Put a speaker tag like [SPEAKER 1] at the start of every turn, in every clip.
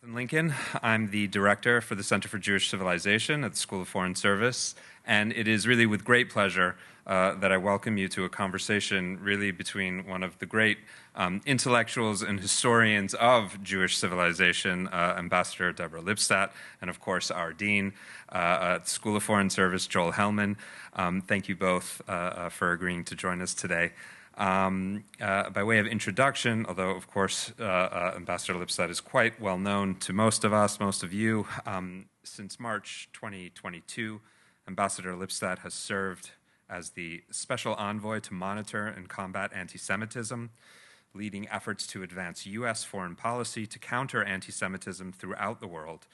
[SPEAKER 1] Stephen Lincoln. I'm the director for the Center for Jewish Civilization at the School of Foreign Service, and it is really with great pleasure that I welcome you to a conversation really between one of the great intellectuals and historians of Jewish civilization, Ambassador Deborah Lipstadt, and of course our dean at the School of Foreign Service, Joel Hellman. Thank you both for agreeing to join us today. By way of introduction, although of course Ambassador Lipstadt is quite well known to most of us, most of you, since March 2022, Ambassador Lipstadt has served as the special envoy to monitor and combat anti-Semitism, leading efforts to advance U.S. foreign policy to counter anti-Semitism throughout the world.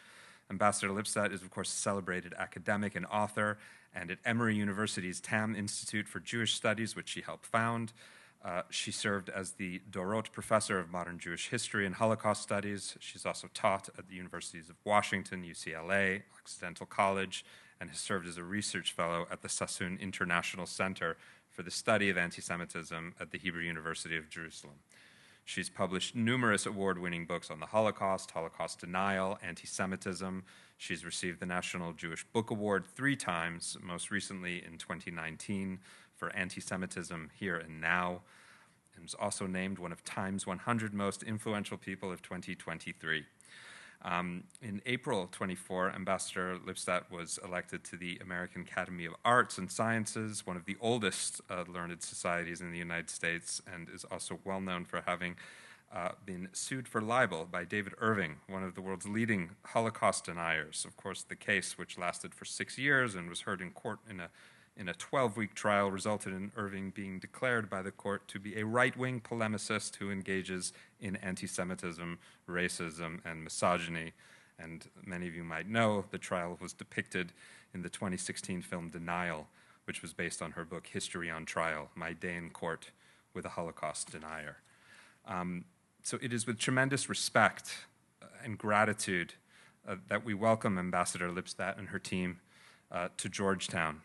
[SPEAKER 1] Ambassador Lipstadt is, of course, a celebrated academic and author, and at Emory University's Tam Institute for Jewish Studies, which she helped found. She served as the Dorot Professor of Modern Jewish History and Holocaust Studies. She's also taught at the Universities of Washington, UCLA, Occidental College, and has served as a research fellow at the Sassoon International Center for the Study of Anti-Semitism at the Hebrew University of Jerusalem. She's published numerous award-winning books on the Holocaust, Holocaust denial, anti-Semitism. She's received the National Jewish Book Award 3 times, most recently in 2019 for Anti-Semitism Here and Now, and was also named one of Time's 100 most influential people of 2023. In April 24, Ambassador Lipstadt was elected to the American Academy of Arts and Sciences, one of the oldest learned societies in the United States, and is also well known for having been sued for libel by David Irving, one of the world's leading Holocaust deniers. Of course, the case, which lasted for 6 years and was heard in court in a 12-week trial, resulted in Irving being declared by the court to be a right-wing polemicist who engages in anti-Semitism, racism, and misogyny. And many of you might know the trial was depicted in the 2016 film Denial, which was based on her book History on Trial, My Day in Court with a Holocaust Denier. So it is with tremendous respect and gratitude that we welcome Ambassador Lipstadt and her team to Georgetown.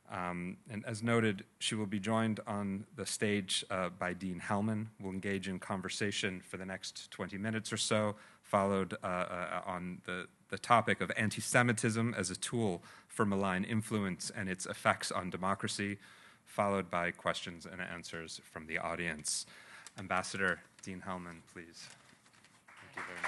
[SPEAKER 1] And as noted, she will be joined on the stage by Dean Hellman. We'll engage in conversation for the next 20 minutes or so, followed on the topic of anti-Semitism as a tool for malign influence and its effects on democracy, followed by questions and answers from the audience. Ambassador Dean Hellman, please. Thank you very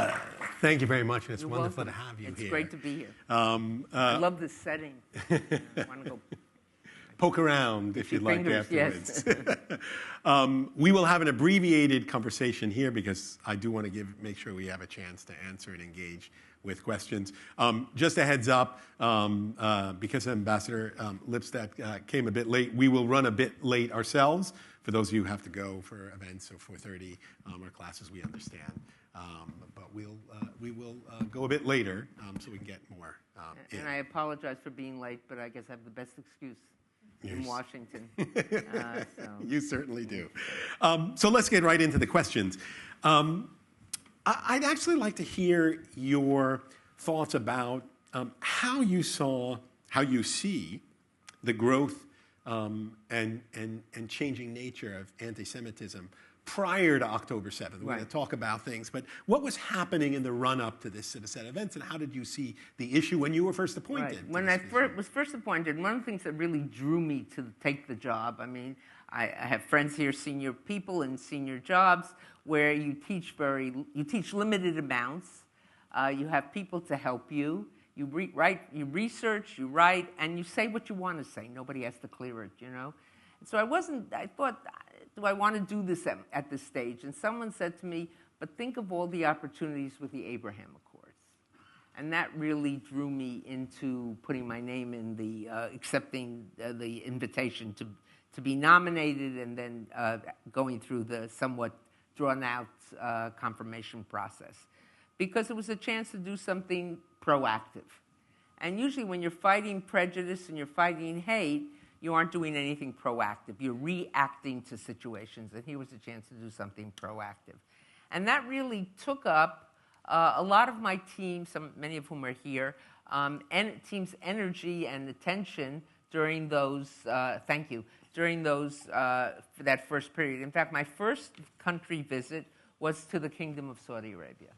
[SPEAKER 1] much.
[SPEAKER 2] Thank you very much, and it's
[SPEAKER 3] You're
[SPEAKER 2] wonderful
[SPEAKER 3] welcome.
[SPEAKER 2] to have you
[SPEAKER 3] It's
[SPEAKER 2] here.
[SPEAKER 3] It's great to be here. I love this setting. I want to go
[SPEAKER 2] poke around if you'd like afterwards.
[SPEAKER 3] Yes.
[SPEAKER 2] We will have an abbreviated conversation here because I do want to make sure we have a chance to answer and engage with questions. Just a heads up, because Ambassador Lipstadt came a bit late, we will run a bit late ourselves. For those of you who have to go for events or 4:30 or classes, we understand. But we will go a bit later so we can get more in.
[SPEAKER 3] And I apologize for being late, but I guess I have the best excuse in Washington.
[SPEAKER 2] You certainly do. So let's get right into the questions. I'd actually like to hear your thoughts about how you see the growth and changing nature of anti-Semitism prior to October 7th. We're going to talk about things, but what was happening in the run-up to this set of events, and how did you see the issue when you were first appointed?
[SPEAKER 3] Right. When I was first appointed, one of the things that really drew me to take the job, I mean, I have friends here, senior people in senior jobs, where you teach limited amounts, you have people to help you, you research, you write, and you say what you want to say. Nobody has to clear it, you know? So I thought, do I want to do this at this stage? And someone said to me, but think of all the opportunities with the Abraham Accords. And that really drew me into putting my name in the, accepting the invitation to be nominated, and then going through the somewhat drawn-out confirmation process. Because it was a chance to do something proactive. And usually when you're fighting prejudice and you're fighting hate, you aren't doing anything proactive. You're reacting to situations, and here was a chance to do something proactive. And that really took up a lot of my team, many of whom are here, and team's energy and attention during those, during those for that first period. In fact, my first country visit was to the Kingdom of Saudi Arabia.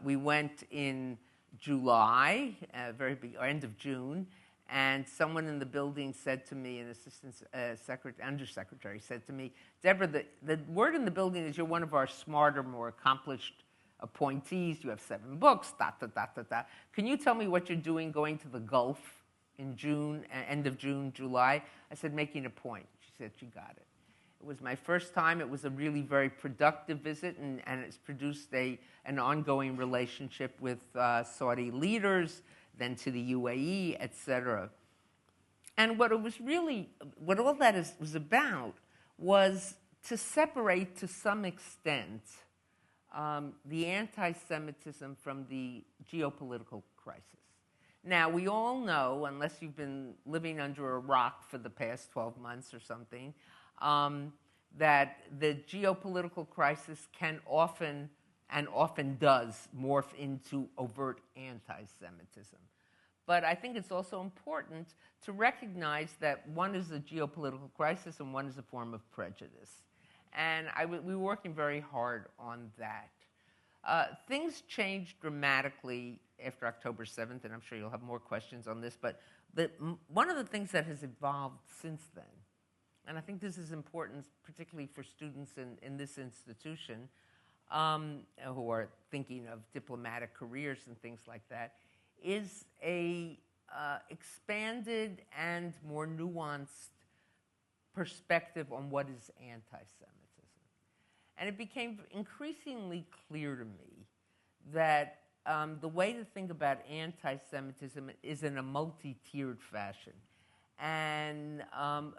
[SPEAKER 3] We went in July, end of June, and someone in the building said to me, an assistant undersecretary said to me, Deborah, the word in the building is you're one of our smarter, more accomplished appointees. You have 7 books, Can you tell me what you're doing going to the Gulf in June, end of June, July? I said, making a point. She said she got it. It was my first time. It was a really very productive visit, and it's produced an ongoing relationship with Saudi leaders, then to the UAE, et cetera. And what all that was about was to separate, to some extent, the anti-Semitism from the geopolitical crisis. Now, we all know, unless you've been living under a rock for the past 12 months or something, that the geopolitical crisis can often, and often does, morph into overt anti-Semitism. But I think it's also important to recognize that one is a geopolitical crisis and one is a form of prejudice. And we were working very hard on that. Things changed dramatically after October 7th, and I'm sure you'll have more questions on this, but one of the things that has evolved since then, and I think this is important particularly for students in this institution who are thinking of diplomatic careers and things like that, is a expanded and more nuanced perspective on what is anti-Semitism. And it became increasingly clear to me that the way to think about anti-Semitism is in a multi-tiered fashion. And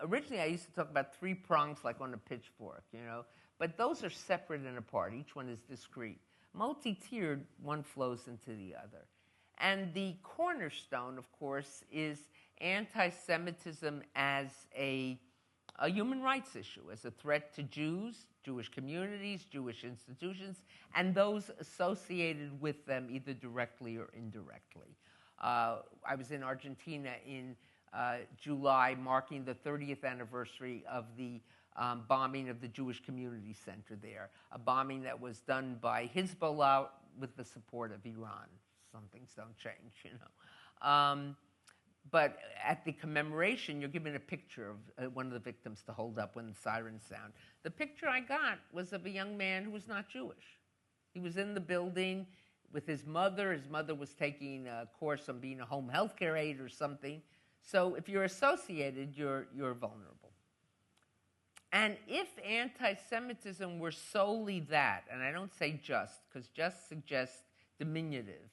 [SPEAKER 3] originally I used to talk about 3 prongs like on a pitchfork, but those are separate and apart. Each one is discrete. Multi-tiered, one flows into the other. And the cornerstone, of course, is anti-Semitism as a human rights issue, as a threat to Jews, Jewish communities, Jewish institutions, and those associated with them either directly or indirectly. I was in Argentina in July, marking the 30th anniversary of the bombing of the Jewish Community Center there, a bombing that was done by Hezbollah with the support of Iran. Some things don't change, But at the commemoration, you're given a picture of one of the victims to hold up when the sirens sound. The picture I got was of a young man who was not Jewish. He was in the building with his mother. His mother was taking a course on being a home health care aide or something. So if you're associated, you're vulnerable. And if anti-Semitism were solely that, and I don't say just, because just suggests diminutive,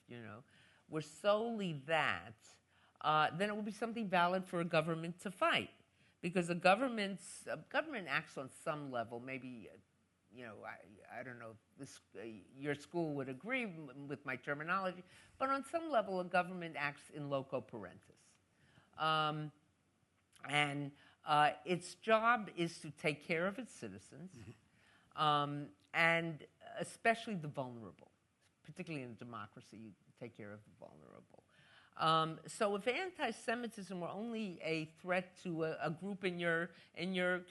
[SPEAKER 3] were solely that, then it would be something valid for a government to fight. Because a government acts on some level, maybe, I don't know, your school would agree with my terminology, but on some level a government acts in loco parentis. And its job is to take care of its citizens, and especially the vulnerable. Particularly in a democracy, you take care of the vulnerable. So if anti-Semitism were only a threat to a group in your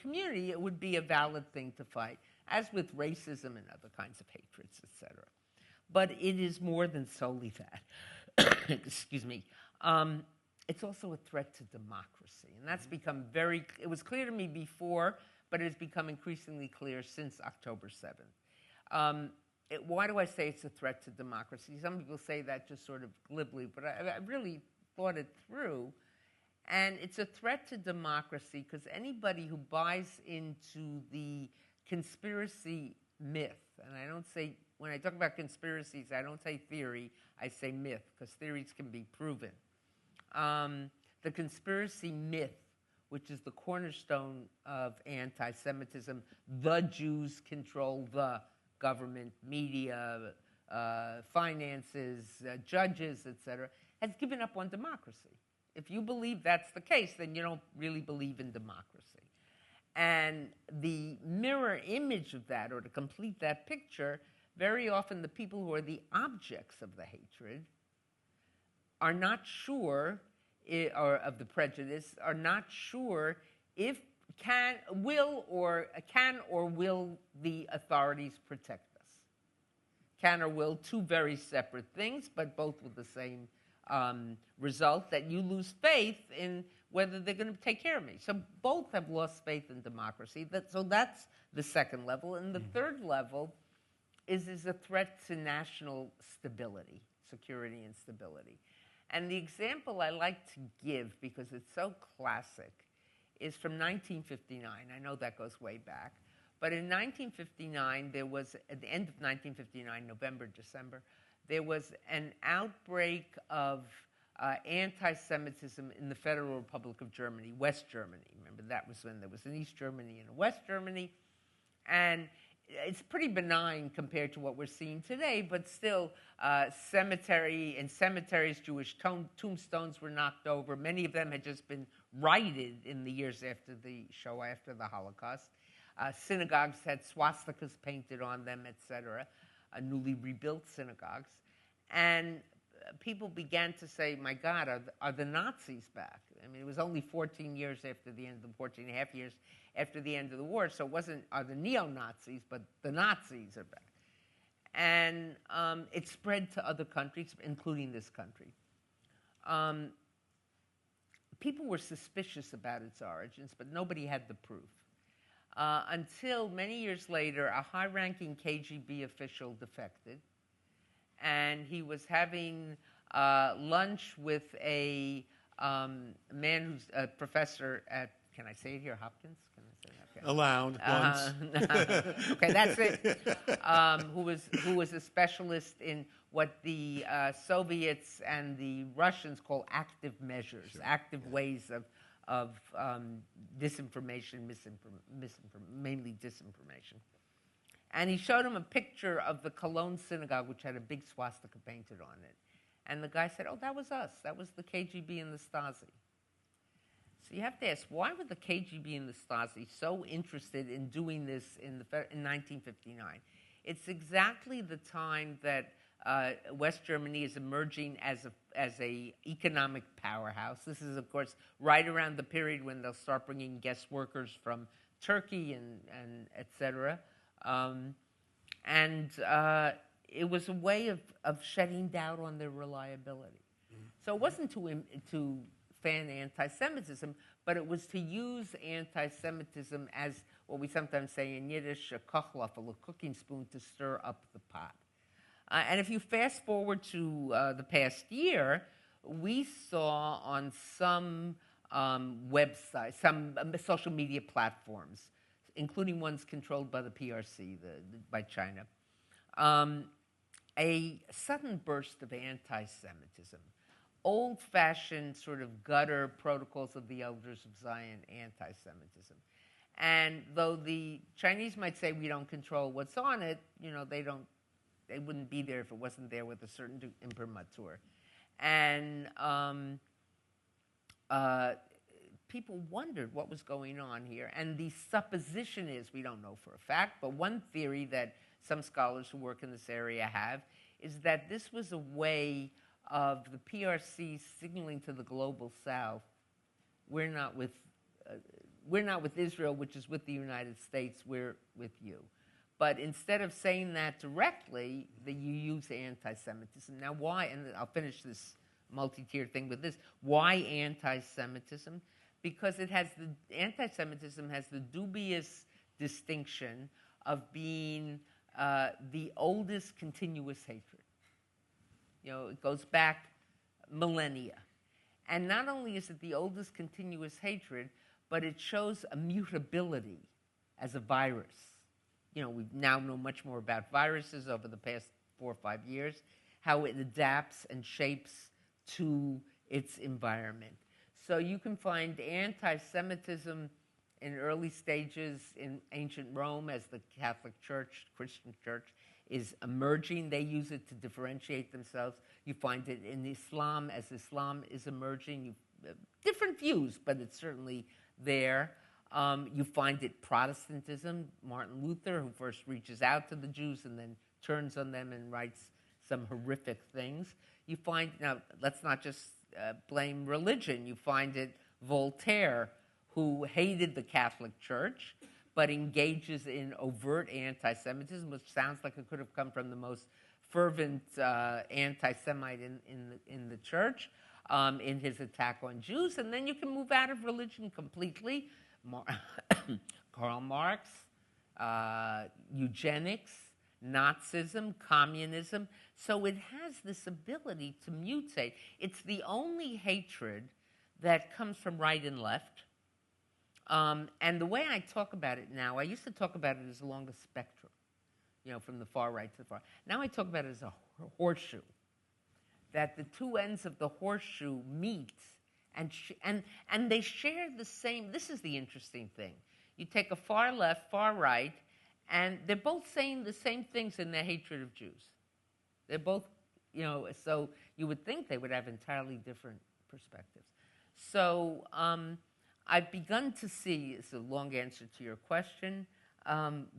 [SPEAKER 3] community, it would be a valid thing to fight, as with racism and other kinds of hatreds, etc. But it is more than solely that. Excuse me. It's also a threat to democracy, and that's become it was clear to me before, but it has become increasingly clear since October 7th. Why do I say it's a threat to democracy? Some people say that just sort of glibly, but I really thought it through. And it's a threat to democracy because anybody who buys into the conspiracy myth, and I don't say, when I talk about conspiracies, I don't say theory, I say myth, because theories can be proven. The conspiracy myth, which is the cornerstone of anti-Semitism, the Jews control the government, media, finances, judges, etc., has given up on democracy. If you believe that's the case, then you don't really believe in democracy. And the mirror image of that, or to complete that picture, very often the people who are the objects of the hatred are not sure, or of the prejudice, are not sure if can or will the authorities protect us? Can or will, two very separate things, but both with the same result, that you lose faith in whether they're going to take care of me. So both have lost faith in democracy. So that's the second level. And the third level is a threat to national stability, security and stability. And the example I like to give, because it's so classic, is from 1959. I know that goes way back. But in 1959, there was, at the end of 1959, November, December, there was an outbreak of anti-Semitism in the Federal Republic of Germany, West Germany. Remember, that was when there was an East Germany and a West Germany. And it's pretty benign compared to what we're seeing today, but still, cemeteries, Jewish tombstones were knocked over. Many of them had just been righted in the years after the Shoah, after the Holocaust. Synagogues had swastikas painted on them, etc., newly rebuilt synagogues. And people began to say, my God, are the Nazis back? I mean, it was only 14 years after the end of the 14 and a half years after the end of the war, so it wasn't are the neo-Nazis, but the Nazis are back. And it spread to other countries, including this country. People were suspicious about its origins, but nobody had the proof. Until many years later, a high-ranking KGB official defected, and he was having lunch with a man who's a professor at, can I say it here, Hopkins? Can I say that? Okay.
[SPEAKER 2] Allowed once.
[SPEAKER 3] Okay, that's it. Who was a specialist in what the Soviets and the Russians call active measures, sure. Active ways of disinformation, mainly disinformation. And he showed him a picture of the Cologne synagogue, which had a big swastika painted on it. And the guy said, oh, that was us. That was the KGB and the Stasi. So you have to ask, why were the KGB and the Stasi so interested in doing this in 1959? It's exactly the time that West Germany is emerging as a economic powerhouse. This is, of course, right around the period when they'll start bringing guest workers from Turkey and et cetera. It was a way of shedding doubt on their reliability. Mm-hmm. So it wasn't to fan anti-Semitism, but it was to use anti-Semitism as what we sometimes say in Yiddish, a kochlöffel, a cooking spoon, to stir up the pot. And if you fast forward to the past year, we saw on some websites, some social media platforms, including ones controlled by the PRC, by China, a sudden burst of anti-Semitism, old-fashioned sort of gutter protocols of the elders of Zion anti-Semitism. And though the Chinese might say we don't control what's on it, they wouldn't be there if it wasn't there with a certain imprimatur. And people wondered what was going on here. And the supposition is, we don't know for a fact, but one theory that some scholars who work in this area have is that this was a way of the PRC signaling to the global South, we're not with Israel, which is with the United States, we're with you. But instead of saying that directly, that you use anti-Semitism. Now why, and I'll finish this multi-tiered thing with this, why anti-Semitism? Because anti-Semitism has the dubious distinction of being the oldest continuous hatred. It goes back millennia. And not only is it the oldest continuous hatred, but it shows a mutability as a virus. We now know much more about viruses over the past 4 or 5 years, how it adapts and shapes to its environment. So you can find anti-Semitism in early stages in ancient Rome as the Catholic Church, Christian Church, is emerging. They use it to differentiate themselves. You find it in Islam as Islam is emerging. Different views, but it's certainly there. You find it Protestantism, Martin Luther, who first reaches out to the Jews and then turns on them and writes some horrific things. You find, now let's not just blame religion, you find it Voltaire, who hated the Catholic Church, but engages in overt anti-Semitism, which sounds like it could have come from the most fervent anti-Semite in the church, in his attack on Jews. And then you can move out of religion completely. Karl Marx, eugenics, Nazism, communism. So it has this ability to mutate. It's the only hatred that comes from right and left. And the way I talk about it now, I used to talk about it as along a spectrum, from the far right to the far. Now I talk about it as a horseshoe, that the two ends of the horseshoe meet, and they share the same. This is the interesting thing. You take a far left, far right, and they're both saying the same things in their hatred of Jews. They're both, so you would think they would have entirely different perspectives. So I've begun to see, it's a long answer to your question,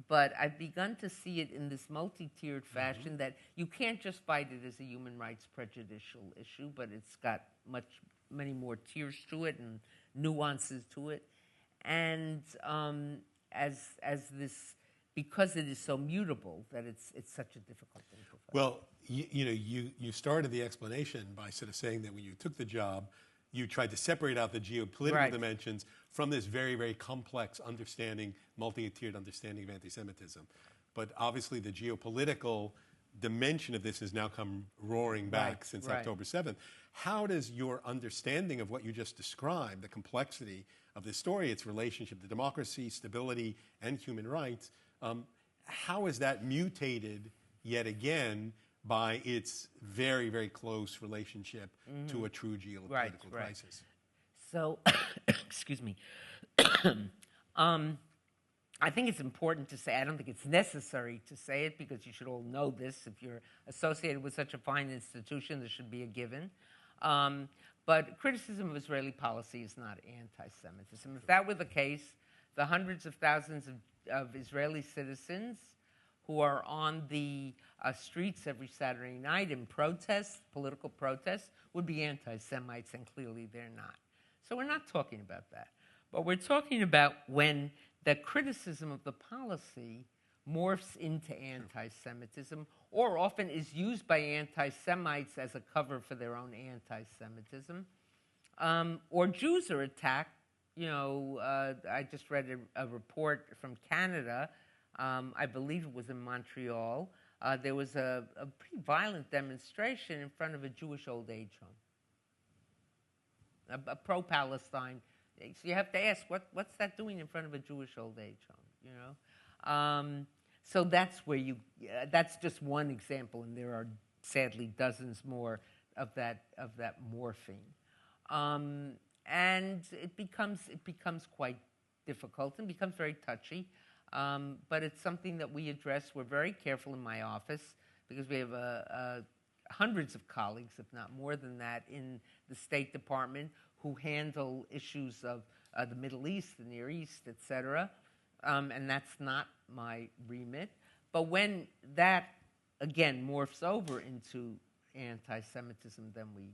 [SPEAKER 3] but I've begun to see it in this multi-tiered fashion that you can't just fight it as a human rights prejudicial issue, but it's got many more tiers to it and nuances to it. And as this, because it is so mutable, that it's such a difficult thing to fight.
[SPEAKER 2] Well, you started the explanation by sort of saying that when you took the job, you tried to separate out the geopolitical dimensions from this very, very complex understanding, multi-tiered understanding of anti-Semitism. But obviously the geopolitical dimension of this has now come roaring back since October 7th. How does your understanding of what you just described, the complexity of this story, its relationship to democracy, stability, and human rights, how is that mutated yet again by its very, very close relationship to a true geopolitical crisis?
[SPEAKER 3] So, excuse me. I think it's important to say, I don't think it's necessary to say it because you should all know this. If you're associated with such a fine institution, this should be a given. But criticism of Israeli policy is not anti-Semitism. If that were the case, the hundreds of thousands of Israeli citizens who are on the streets every Saturday night in protests, political protests, would be anti-Semites, and clearly they're not. So we're not talking about that. But we're talking about when the criticism of the policy morphs into anti-Semitism, or often is used by anti-Semites as a cover for their own anti-Semitism, or Jews are attacked. I just read a report from Canada. I believe it was in Montreal. There was a pretty violent demonstration in front of a Jewish old age home, a pro-Palestine. So you have to ask, what's that doing in front of a Jewish old age home? So that's where that's just one example, and there are sadly dozens more of that morphine. And it becomes quite difficult and becomes very touchy. But it's something that we address. We're very careful in my office because we have hundreds of colleagues, if not more than that, in the State Department who handle issues of the Middle East, the Near East, et cetera. And that's not my remit. But when that, again, morphs over into anti-Semitism, then we...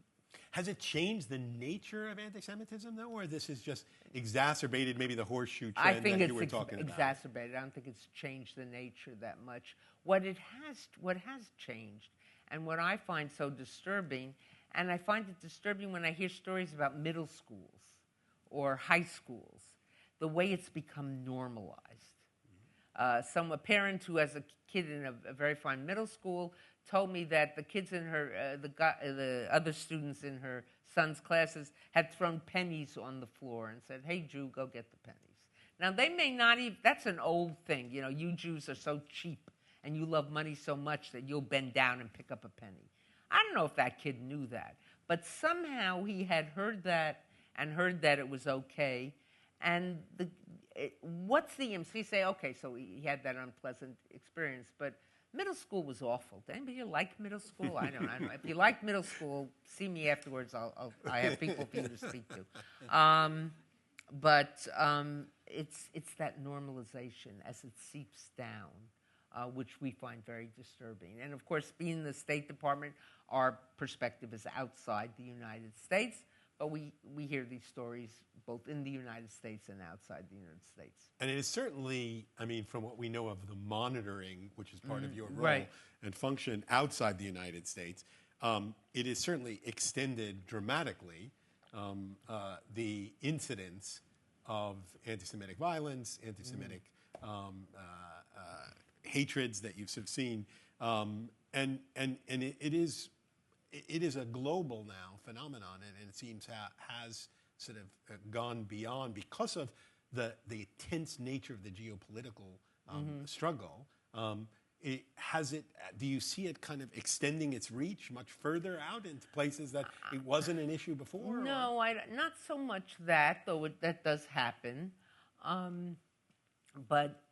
[SPEAKER 2] Has it changed the nature of anti-Semitism, though, or this has just exacerbated maybe the horseshoe trend that you were talking about?
[SPEAKER 3] Exacerbated. I don't think it's changed the nature that much. What has changed, and what I find so disturbing, and I find it disturbing when I hear stories about middle schools or high schools, the way it's become normalized. A parent who has a kid in a very fine middle school told me that the kids in her, the other students in her son's classes had thrown pennies on the floor and said, "Hey, Jew, go get the pennies." Now, they may not even, that's an old thing. You Jews are so cheap and you love money so much that you'll bend down and pick up a penny. I don't know if that kid knew that, but somehow he had heard that and heard that it was okay. And what's the so you say, okay, so he had that unpleasant experience, but middle school was awful. Did anybody here like middle school? I don't know. If you like middle school, see me afterwards. I have people for you to speak to. But it's that normalization as it seeps down, which we find very disturbing. And of course, being in the State Department, our perspective is outside the United States. But we hear these stories both in the United States and outside the United States.
[SPEAKER 2] And it is certainly, I mean, from what we know of the monitoring, which is part of your role
[SPEAKER 3] Right.
[SPEAKER 2] and function outside the United States, it is certainly extended dramatically the incidence of anti-Semitic violence, anti-Semitic hatreds that you've sort of seen, and it is a global now phenomenon, and it seems has sort of gone beyond because of the intense nature of the geopolitical struggle. Do you see it kind of extending its reach much further out into places that it wasn't an issue before?
[SPEAKER 3] No, not so much that, though that does happen. But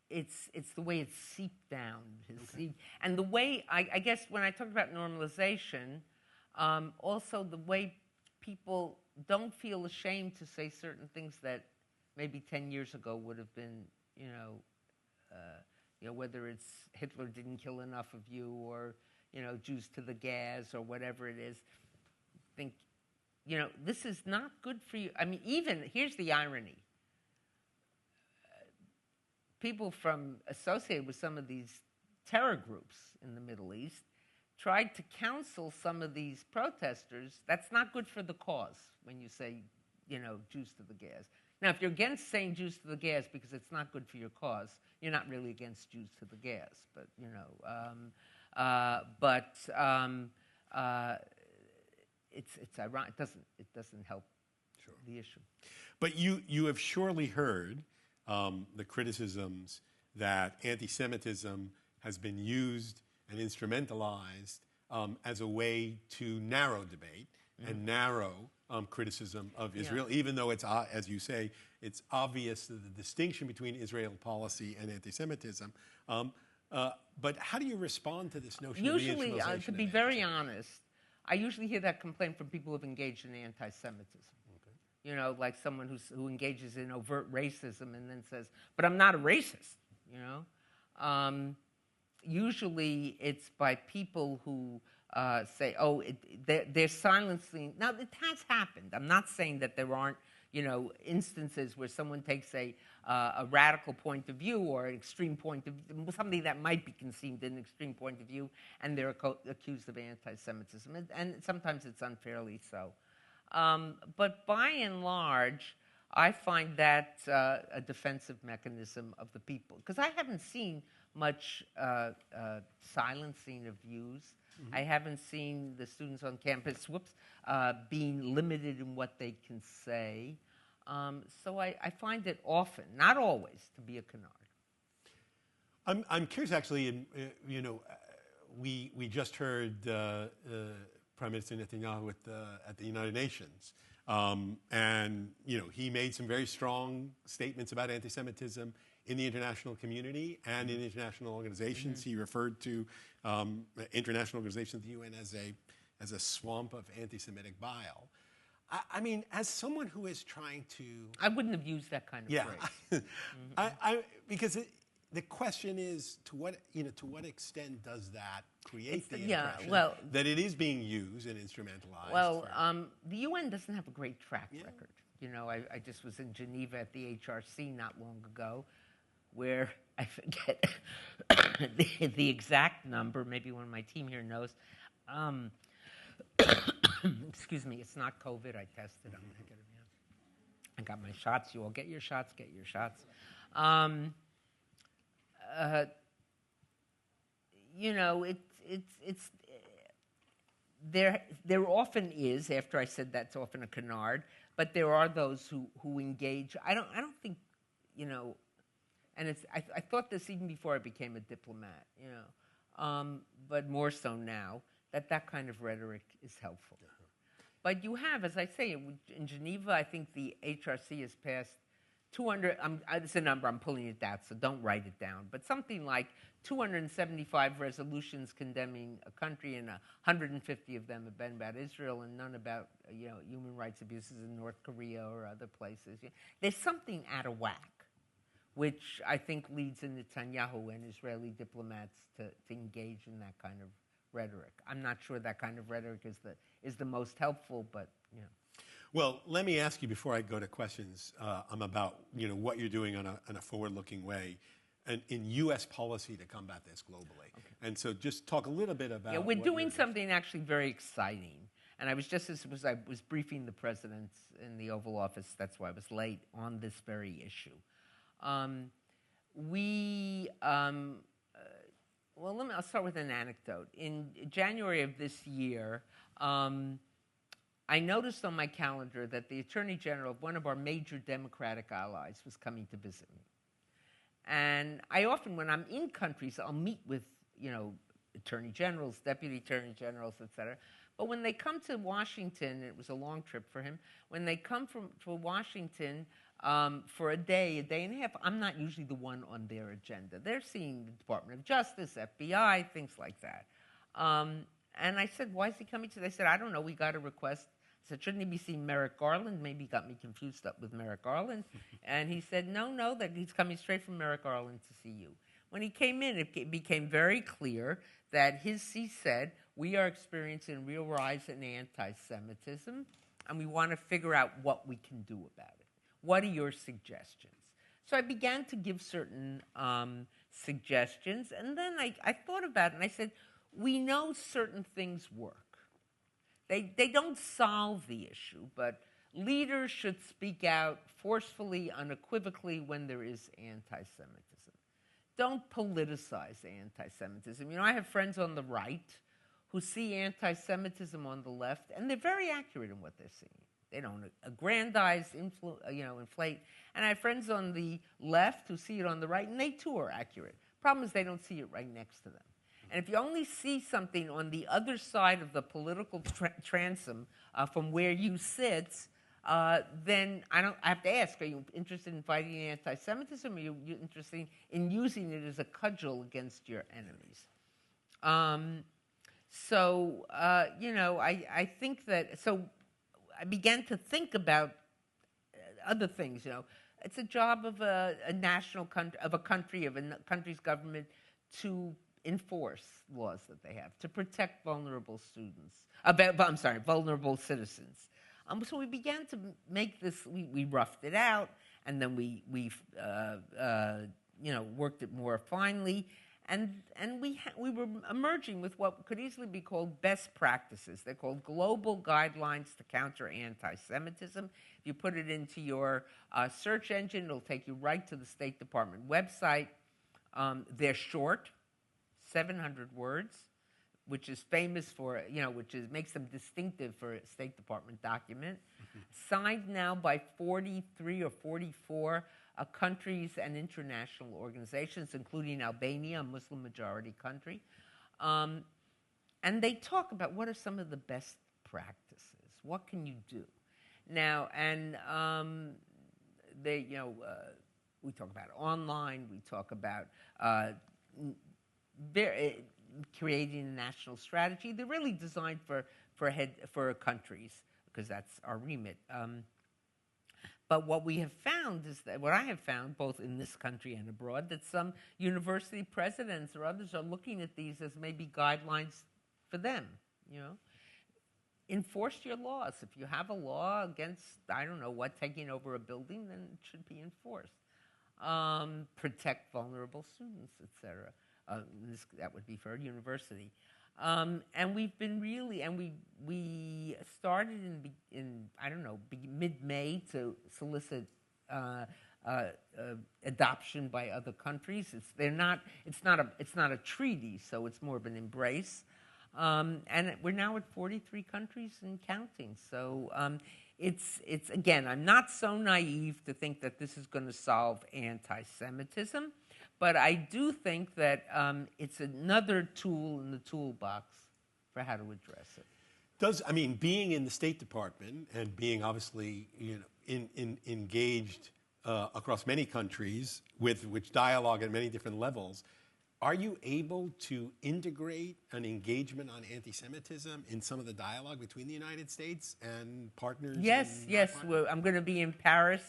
[SPEAKER 3] it's the way it's seeped down. And the way, I guess when I talk about normalization, also the way people don't feel ashamed to say certain things that maybe 10 years ago would have been, whether it's Hitler didn't kill enough of you, or, Jews to the gas, or whatever it is. Think, this is not good for you. I mean, even, here's the irony. People associated with some of these terror groups in the Middle East tried to counsel some of these protesters. That's not good for the cause when you say, Jews to the gas. Now, if you're against saying Jews to the gas because it's not good for your cause, you're not really against Jews to the gas. But it's ironic. It doesn't help the issue.
[SPEAKER 2] But you have surely heard the criticisms that anti-Semitism has been used and instrumentalized as a way to narrow debate and narrow criticism of Israel, even though it's, as you say, it's obvious the distinction between Israel policy and anti-Semitism. But how do you respond to this notion
[SPEAKER 3] usually,
[SPEAKER 2] of the instrumentalization
[SPEAKER 3] to be very honest, I usually hear that complaint from people who've engaged in anti-Semitism. Like someone who engages in overt racism and then says, but I'm not a racist, Usually it's by people who say, oh, they're silencing. Now, it has happened. I'm not saying that there aren't, instances where someone takes a radical point of view or an extreme point of view, something that might be conceived an extreme point of view, and they're accused of anti-Semitism. And sometimes it's unfairly so. But by and large, I find that a defensive mechanism of the people. Because I haven't seen much silencing of views. Mm-hmm. I haven't seen the students on campus, being limited in what they can say. So I find it often, not always, to be a canard.
[SPEAKER 2] I'm curious, actually, we just heard Prime Minister Netanyahu at the United Nations. And, he made some very strong statements about anti-Semitism in the international community and in international organizations. Mm-hmm. He referred to international organizations, the UN, as a swamp of anti-Semitic bile. I mean, as someone who is trying to...
[SPEAKER 3] I wouldn't have used that kind of phrase.
[SPEAKER 2] Mm-hmm. Because the question is, to what extent does that create the impression that it is being used and instrumentalized?
[SPEAKER 3] Well, the UN doesn't have a great track record. I just was in Geneva at the HRC not long ago, where I forget the exact number. Maybe one of my team here knows. Excuse me, it's not COVID. I tested. I'm negative. I got my shots. You all get your shots. Get your shots. It's there often is, after I said that's often a canard, but there are those who engage. I don't think, and I thought this even before I became a diplomat, but more so now, that kind of rhetoric is helpful. Uh-huh. But you have, as I say, in Geneva, I think the HRC has passed 200, it's a number, I'm pulling it out, so don't write it down, but something like 275 resolutions condemning a country, and 150 of them have been about Israel, and none about human rights abuses in North Korea or other places. There's something out of whack, which I think leads Netanyahu and Israeli diplomats to engage in that kind of rhetoric. I'm not sure that kind of rhetoric is the most helpful, but
[SPEAKER 2] Well, let me ask you before I go to questions about what you're doing on a forward-looking way in U.S. policy to combat this globally. Okay. And so just talk a little bit about
[SPEAKER 3] we're doing something actually very exciting. And I was I was briefing the president in the Oval Office, that's why I was late, on this very issue. I'll start with an anecdote. In January of this year, I noticed on my calendar that the Attorney General of one of our major Democratic allies was coming to visit me. And I often, when I'm in countries, I'll meet with, Attorney Generals, Deputy Attorney Generals, et cetera. But when they come to Washington, it was a long trip for him, when they come to Washington for a day and a half, I'm not usually the one on their agenda. They're seeing the Department of Justice, FBI, things like that. And I said, why is he coming to? They said, I don't know, we got a request. I said, shouldn't he be seeing Merrick Garland? Maybe he got me confused up with Merrick Garland. And he said, no, that he's coming straight from Merrick Garland to see you. When he came in, it became very clear that he said, we are experiencing a real rise in anti-Semitism, and we want to figure out what we can do about it. What are your suggestions? So I began to give certain suggestions, and then I thought about it, and I said, we know certain things work. They don't solve the issue, but leaders should speak out forcefully, unequivocally when there is anti-Semitism. Don't politicize anti-Semitism. I have friends on the right who see anti-Semitism on the left, and they're very accurate in what they're seeing. They don't aggrandize, inflate. And I have friends on the left who see it on the right, and they too are accurate. Problem is they don't see it right next to them. And if you only see something on the other side of the political transom from where you sit, then I have to ask, are you interested in fighting anti-Semitism, or are you interested in using it as a cudgel against your enemies? I think that, so I began to think about other things, It's a job of a country's government to enforce laws that they have, to protect vulnerable vulnerable citizens. So we began to make this. We roughed it out, and then we worked it more finely, and we were emerging with what could easily be called best practices. They're called global guidelines to counter anti-Semitism. If you put it into your search engine, it'll take you right to the State Department website. They're short, 700 words, which is famous for, makes them distinctive for a State Department document. Mm-hmm. Signed now by 43 or 44 countries and international organizations, including Albania, a Muslim-majority country. And they talk about what are some of the best practices. What can you do? Now, and we talk about online, we talk about creating a national strategy. They're really designed for countries, because that's our remit. But what we have found is that, what I have found, both in this country and abroad, that some university presidents or others are looking at these as maybe guidelines for them, Enforce your laws. If you have a law against, taking over a building, then it should be enforced. Protect vulnerable students, etc. That would be for a university. And we've been we started in mid-May to solicit adoption by other countries. It's not a treaty, so it's more of an embrace. And we're now at 43 countries and counting. So it's again, I'm not so naive to think that this is going to solve anti-Semitism. But I do think that it's another tool in the toolbox for how to address it.
[SPEAKER 2] Being in the State Department and being obviously engaged across many countries with which dialogue at many different levels, are you able to integrate an engagement on anti-Semitism in some of the dialogue between the United States and partners?
[SPEAKER 3] Yes. I'm going to be in Paris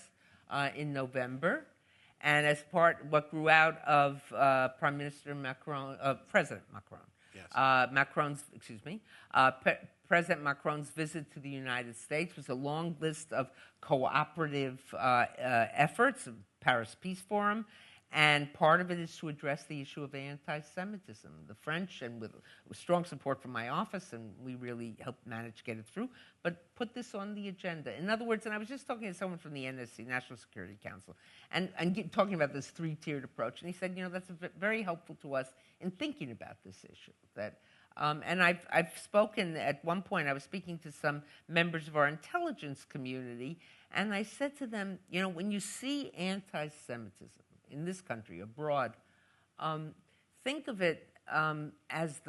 [SPEAKER 3] in November. And as what grew out of President Macron,
[SPEAKER 2] Yes.
[SPEAKER 3] President Macron's visit to the United States was a long list of cooperative efforts, of Paris Peace Forum, and part of it is to address the issue of anti-Semitism. The French, and with strong support from my office, and we really helped manage to get it through, but put this on the agenda. In other words, and I was just talking to someone from the NSC, National Security Council, and talking about this three-tiered approach, and he said, that's very helpful to us in thinking about this issue. And I've spoken, at one point, I was speaking to some members of our intelligence community, and I said to them, when you see anti-Semitism in this country, abroad, think of it as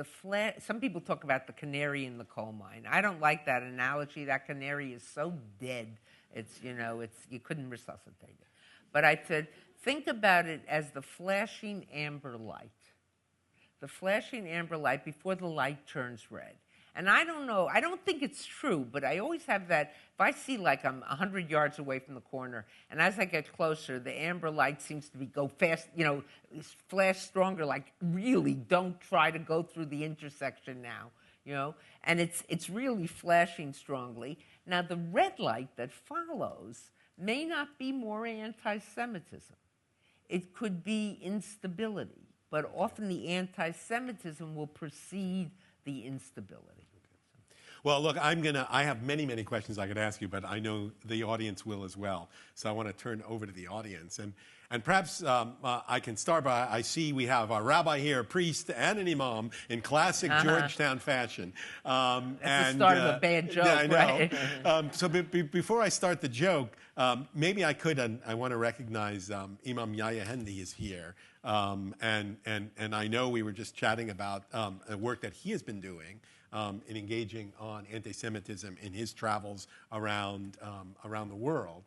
[SPEAKER 3] some people talk about the canary in the coal mine. I don't like that analogy. That canary is so dead, you couldn't resuscitate it. But I said, think about it as the flashing amber light. The flashing amber light before the light turns red. And I don't know, I don't think it's true, but I always have that, if I see like I'm 100 yards away from the corner, and as I get closer, the amber light seems to go fast, flash stronger, like really don't try to go through the intersection now, and it's really flashing strongly. Now the red light that follows may not be more anti-Semitism. It could be instability, but often the anti-Semitism will precede the instability.
[SPEAKER 2] Well, look, I have many, many questions I could ask you, but I know the audience will as well. So I want to turn over to the audience. And perhaps I can start by, I see we have a rabbi here, a priest, and an imam in classic Georgetown fashion.
[SPEAKER 3] That's the start of a bad joke,
[SPEAKER 2] I know.
[SPEAKER 3] Right?
[SPEAKER 2] So before I start the joke, maybe I could, and I want to recognize Imam Yahya Hendi is here. And I know we were just chatting about the work that he has been doing in engaging on anti-Semitism in his travels around the world.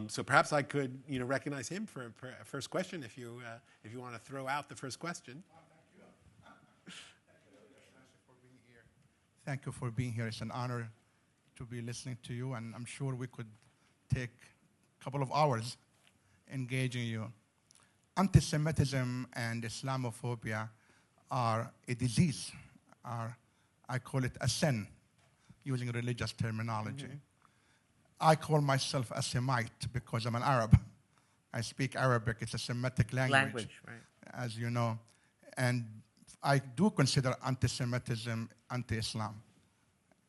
[SPEAKER 2] So perhaps I could, recognize him for a first question if you want to throw out the first question.
[SPEAKER 4] Thank you for being here. It's an honor to be listening to you, and I'm sure we could take a couple of hours engaging you. Anti-Semitism and Islamophobia are a disease. I call it a sin, using religious terminology. Mm-hmm. I call myself a Semite because I'm an Arab. I speak Arabic. It's a Semitic language,
[SPEAKER 3] right.
[SPEAKER 4] As you know. And I do consider anti-Semitism anti-Islam,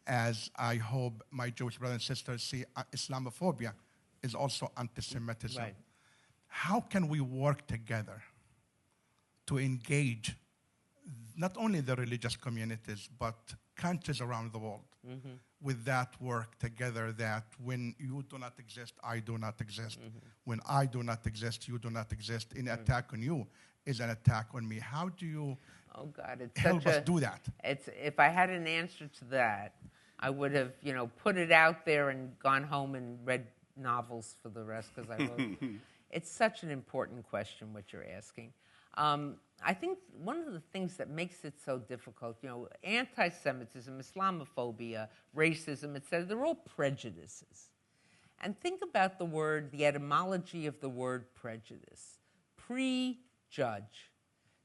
[SPEAKER 4] as I hope my Jewish brothers and sisters see Islamophobia is also anti-Semitism.
[SPEAKER 3] Right.
[SPEAKER 4] How can we work together to engage not only the religious communities, but countries around the world with that work together, that when you do not exist, I do not exist. When I do not exist, you do not exist. An attack on you is an attack on me. How do you help us do that?
[SPEAKER 3] If I had an answer to that, I would have, put it out there and gone home and read novels for the rest, because I wrote. It's such an important question, what you're asking. I think one of the things that makes it so difficult, anti-Semitism, Islamophobia, racism, etc., they're all prejudices. And think about the etymology of the word prejudice. Prejudge.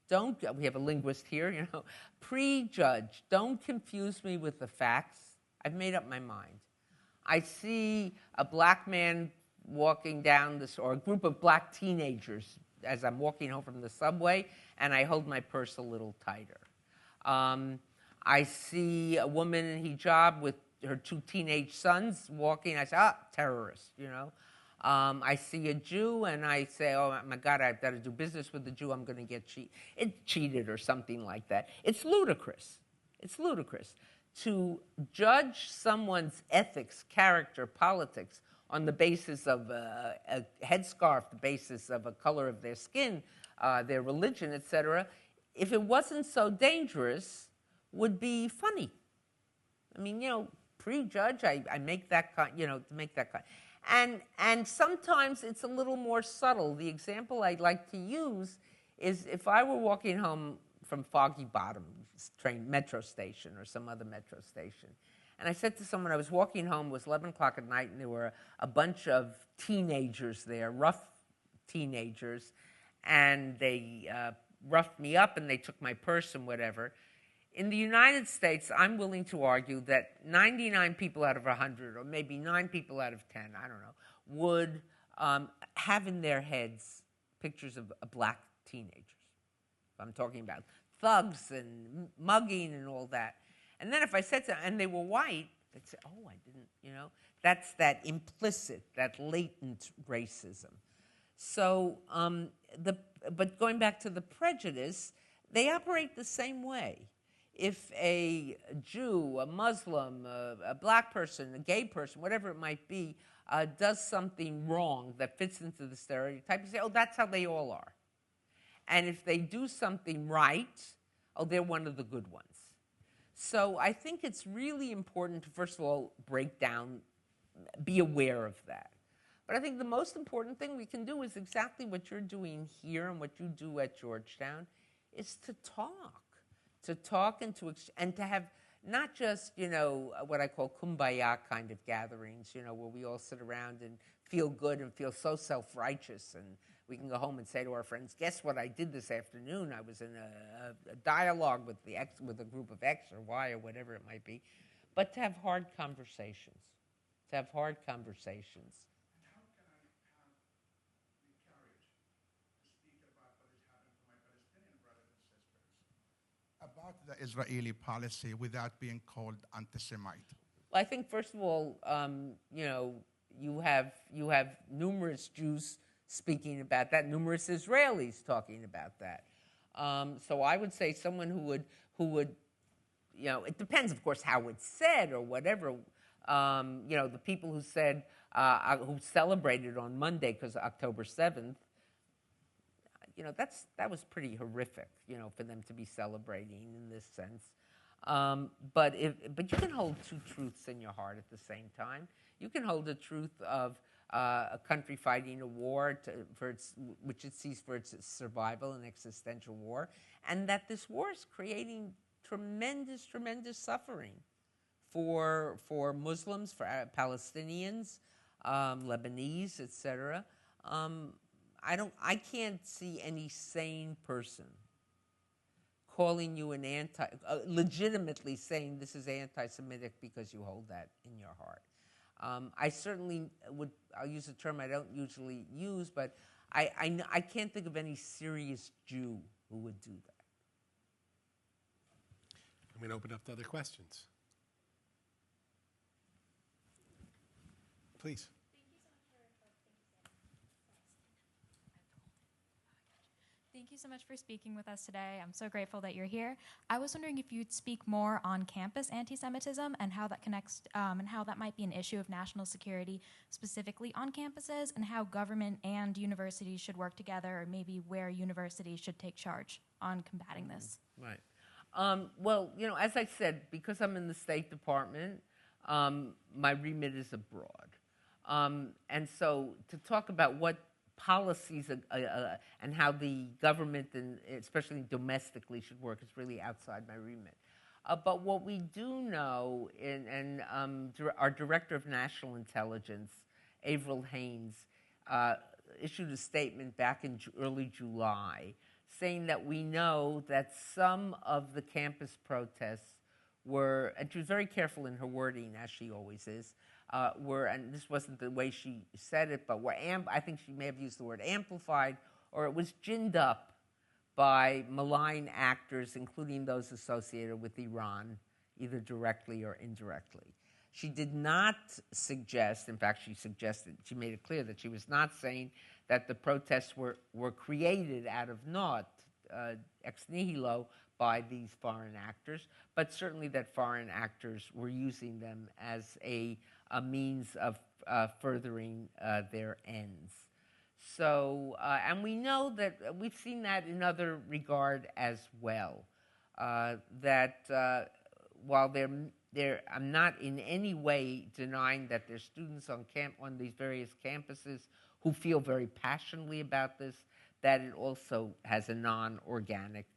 [SPEAKER 3] We have a linguist here, prejudge. Don't confuse me with the facts. I've made up my mind. I see a black man walking down this, or a group of black teenagers as I'm walking home from the subway, and I hold my purse a little tighter. I see a woman in hijab with her 2 teenage sons walking. I say, terrorist, I see a Jew, and I say, oh, my God, I've got to do business with the Jew. I'm going to get cheated or something like that. It's ludicrous. It's ludicrous to judge someone's ethics, character, politics on the basis of a headscarf, the basis of a color of their skin, their religion, etc., if it wasn't so dangerous, would be funny. I mean, prejudge, I make that kind, to make that kind. And sometimes it's a little more subtle. The example I'd like to use is if I were walking home from Foggy Bottom metro station or some other metro station, and I said to someone, I was walking home, it was 11 o'clock at night, and there were a bunch of teenagers there, rough teenagers, and they roughed me up, and they took my purse and whatever. In the United States, I'm willing to argue that 99 people out of 100, or maybe 9 people out of 10, I don't know, would have in their heads pictures of black teenagers. I'm talking about thugs and mugging and all that. And then if I said and they were white, they'd say, oh, I didn't, you know. That's that implicit, that latent racism. So, but going back to the prejudice, they operate the same way. If a Jew, a Muslim, a black person, a gay person, whatever it might be, does something wrong that fits into the stereotype, you say, oh, that's how they all are. And if they do something right, oh, they're one of the good ones. So I think it's really important to, first of all, break down, be aware of that. But I think the most important thing we can do is exactly what you're doing here and what you do at Georgetown, is to talk and to have not just, you know, what I call kumbaya kind of gatherings, you know, where we all sit around and feel good and feel so self-righteous, and we can go home and say to our friends, guess what I did this afternoon? I was in a dialogue with a group of X or Y or whatever it might be. But to have hard conversations. To have hard conversations.
[SPEAKER 4] And how can I have the courage to speak about what is happening to my Palestinian brothers and sisters, about the Israeli policy without being called anti-Semite?
[SPEAKER 3] Well, I think, first of all, you know, you have numerous Jews speaking about that, numerous Israelis talking about that. So I would say someone who would, you know, it depends, of course, how it's said or whatever. You know, the people who said, who celebrated on Monday because October 7th, you know, that was pretty horrific, you know, for them to be celebrating in this sense. But you can hold two truths in your heart at the same time. You can hold the truth of a country fighting a war which it sees for its survival, an existential war, and that this war is creating tremendous, tremendous suffering for Muslims, for Palestinians, Lebanese, etc. I can't see any sane person calling you an legitimately saying this is anti-Semitic because you hold that in your heart. I certainly I'll use a term I don't usually use, but I can't think of any serious Jew who would do that.
[SPEAKER 2] I'm going to open up to other questions. Please.
[SPEAKER 5] Thank you so much for speaking with us today. I'm so grateful that you're here. I was wondering if you'd speak more on campus anti-Semitism and how that connects, and how that might be an issue of national security, specifically on campuses, and how government and universities should work together, or maybe where universities should take charge on combating this.
[SPEAKER 3] Right. Well, you know, as I said, because I'm in the State Department, my remit is abroad. And so to talk about what policies and how the government, and especially domestically, should work is really outside my remit. But what we do know, and our Director of National Intelligence, Avril Haines, issued a statement back in early July saying that we know that some of the campus protests were, and she was very careful in her wording, as she always is, and this wasn't the way she said it, but I think she may have used the word amplified, or it was ginned up by malign actors, including those associated with Iran, either directly or indirectly. She did not suggest, in fact, she made it clear that she was not saying that the protests were created out of naught, ex nihilo, by these foreign actors, but certainly that foreign actors were using them as a means of furthering their ends. So, and we know that we've seen that in other regard as well, that while I'm not in any way denying that there's students on these various campuses who feel very passionately about this, that it also has a non-organic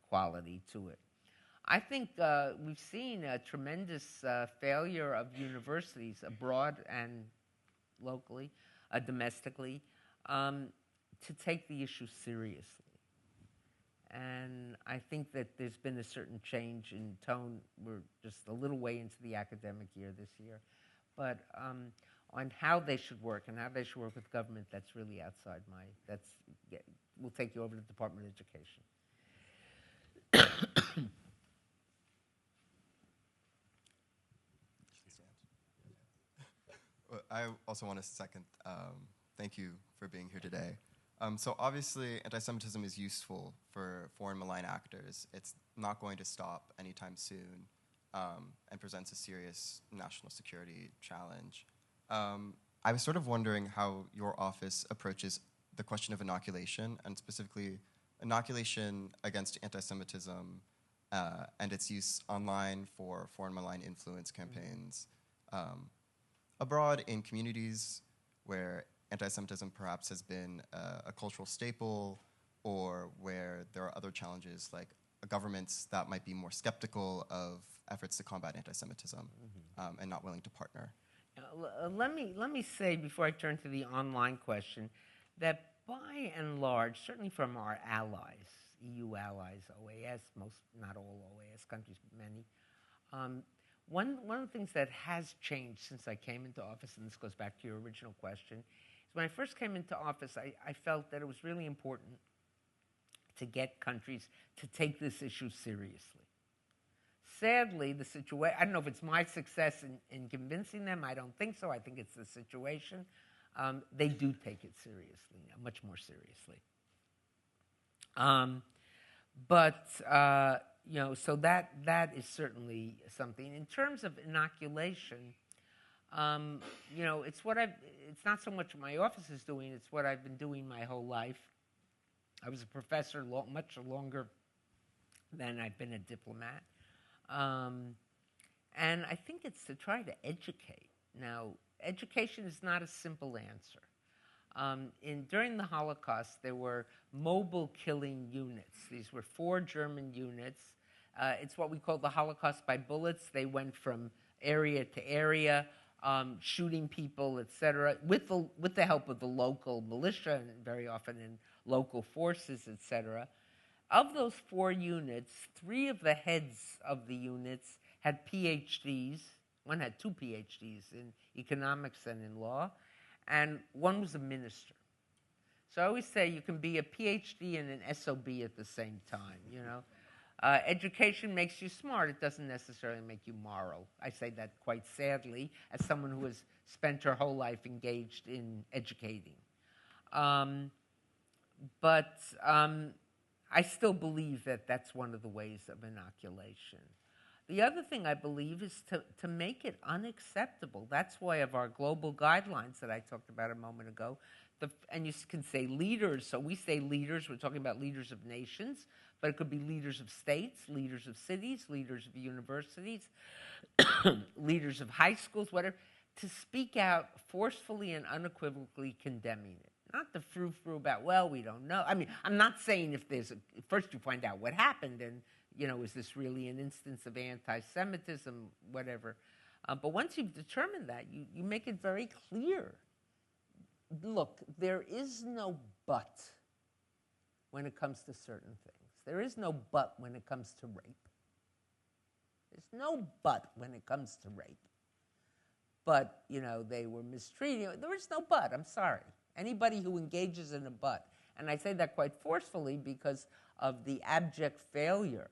[SPEAKER 3] quality to it. I think we've seen a tremendous failure of universities abroad and locally, domestically, to take the issue seriously. And I think that there's been a certain change in tone. We're just a little way into the academic year this year. But on how they should work and how they should work with government, that's really outside my, we'll take you over to the Department of Education.
[SPEAKER 6] Well, I also want to second, thank you for being here today. So obviously, anti-Semitism is useful for foreign malign actors. It's not going to stop anytime soon and presents a serious national security challenge. I was sort of wondering how your office approaches the question of inoculation, and specifically inoculation against anti-Semitism and its use online for foreign malign influence campaigns abroad in communities where anti-Semitism perhaps has been a cultural staple, or where there are other challenges like governments that might be more skeptical of efforts to combat anti-Semitism and not willing to partner.
[SPEAKER 3] Let me say, before I turn to the online question, that by and large, certainly from our allies, EU allies, OAS, most, not all OAS countries, but many, one of the things that has changed since I came into office, and this goes back to your original question, is when I first came into office, I felt that it was really important to get countries to take this issue seriously. Sadly, the situation, I don't know if it's my success in convincing them, I don't think so, I think it's the situation. They do take it seriously now, much more seriously. So that is certainly something. In terms of inoculation, it's not so much what my office is doing, it's what I've been doing my whole life. I was a professor much longer than I've been a diplomat. And I think it's to try to educate. Now, education is not a simple answer. During the Holocaust, there were mobile killing units. These were 4 German units. It's what we call the Holocaust by bullets. They went from area to area, shooting people, etc., with the help of the local militia, and very often in local forces, etc. Of those 4 units, 3 of the heads of the units had PhDs. One had 2 PhDs in economics and in law, and one was a minister. So I always say you can be a PhD and an SOB at the same time, Education makes you smart. It doesn't necessarily make you moral. I say that quite sadly as someone who has spent her whole life engaged in educating. But I still believe that that's one of the ways of inoculation. The other thing I believe is to make it unacceptable. That's why of our global guidelines that I talked about a moment ago, and you can say leaders, so we say leaders, we're talking about leaders of nations, but it could be leaders of states, leaders of cities, leaders of universities, leaders of high schools, whatever, to speak out forcefully and unequivocally condemning it. Not the frou-frou about, well, we don't know. I mean, I'm not saying if there's first you find out what happened and, is this really an instance of anti-Semitism, whatever. But once you've determined that, you make it very clear. Look, there is no but when it comes to certain things. There is no but when it comes to rape. There's no but when it comes to rape. But, they were mistreated. There is no but, I'm sorry. Anybody who engages in a but, and I say that quite forcefully because of the abject failure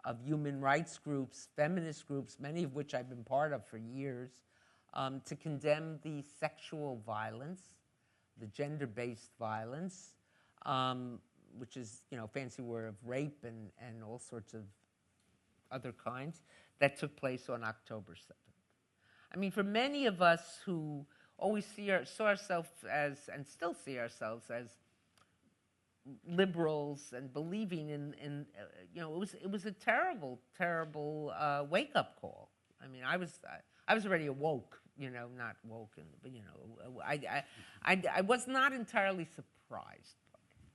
[SPEAKER 3] of human rights groups, feminist groups, many of which I've been part of for years, to condemn the sexual violence, the gender-based violence, which is, fancy word of rape and all sorts of other kinds, that took place on October 7th. I mean, for many of us who always saw ourselves as, and still see ourselves as, liberals and believing in it was a terrible wake-up call. I mean, I was already awoke, not woken, but I was not entirely surprised by it.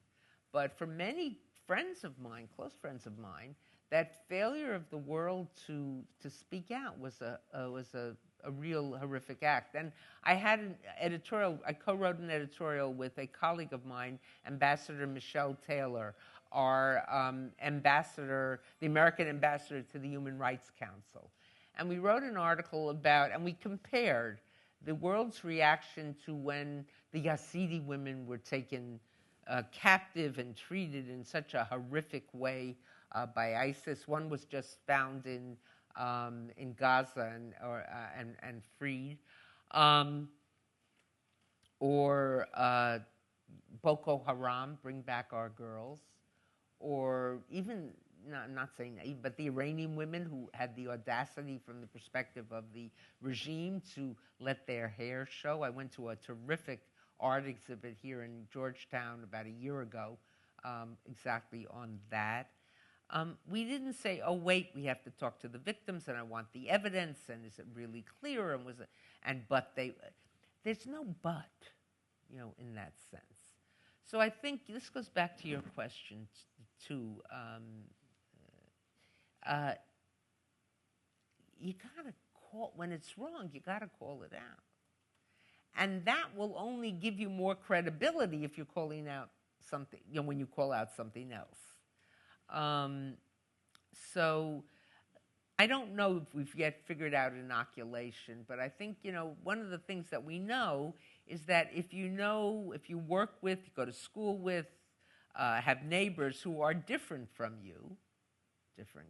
[SPEAKER 3] But for many friends of mine, close friends of mine, that failure of the world to speak out was a real horrific act. And I had an editorial, I co-wrote an editorial with a colleague of mine, Ambassador Michelle Taylor, our ambassador, the American ambassador to the Human Rights Council. And we wrote an article about, and we compared the world's reaction to when the Yazidi women were taken captive and treated in such a horrific way by ISIS. One was just found in Gaza and freed. Or Boko Haram, bring back our girls. Or even, I'm not saying that, but the Iranian women who had the audacity from the perspective of the regime to let their hair show. I went to a terrific art exhibit here in Georgetown about a year ago, exactly on that. We didn't say, oh, wait, we have to talk to the victims, and I want the evidence, and is it really clear, but there's no but, in that sense. So I think this goes back to your question, too. You gotta call, when it's wrong, you gotta call it out. And that will only give you more credibility if you're calling out something, when you call out something else. So I don't know if we've yet figured out inoculation, but I think, one of the things that we know is that if you work with, you go to school with, have neighbors who are different from you, different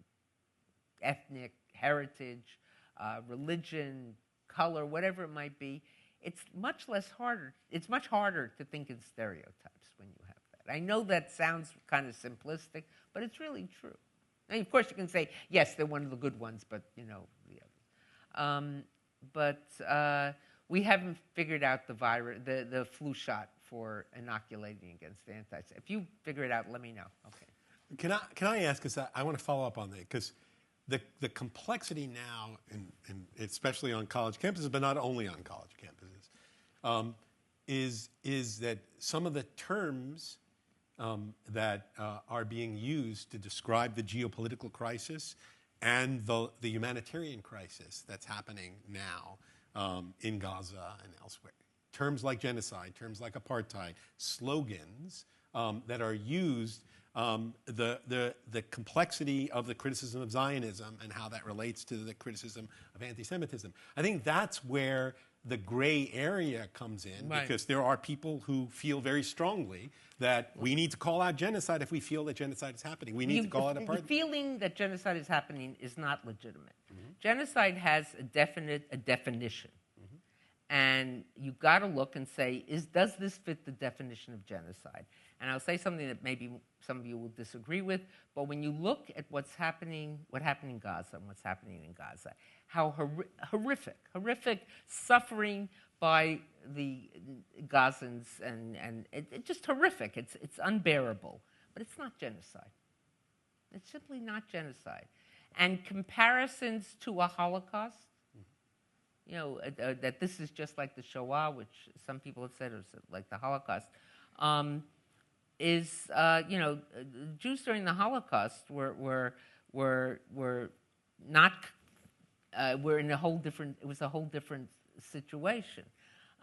[SPEAKER 3] ethnic, heritage, religion, color, whatever it might be, it's much harder to think in stereotypes when you have that. I know that sounds kind of simplistic, but it's really true. And of course, you can say, yes, they're one of the good ones, but, the others. But we haven't figured out the flu shot for inoculating against anthrax. If you figure it out, let me know. Okay.
[SPEAKER 2] Can I ask, because I want to follow up on that, because the complexity now, and especially on college campuses, but not only on college campuses, is that some of the terms that are being used to describe the geopolitical crisis and the humanitarian crisis that's happening now in Gaza and elsewhere. Terms like genocide, terms like apartheid, slogans that are used, the complexity of the criticism of Zionism and how that relates to the criticism of anti-Semitism. I think that's where the gray area comes in, right, because there are people who feel very strongly that we need to call out genocide if we feel that genocide is happening. We need to call it apartheid.
[SPEAKER 3] The feeling that genocide is happening is not legitimate. Mm-hmm. Genocide has a definition. And you've got to look and say, does this fit the definition of genocide? And I'll say something that maybe some of you will disagree with, but when you look at what happened in Gaza and what's happening in Gaza, how horrific suffering by the Gazans, and it's just horrific. It's unbearable, but it's not genocide. It's simply not genocide. And comparisons to a Holocaust, that this is just like the Shoah, which some people have said is like the Holocaust, Jews during the Holocaust were in a whole different. It was a whole different situation.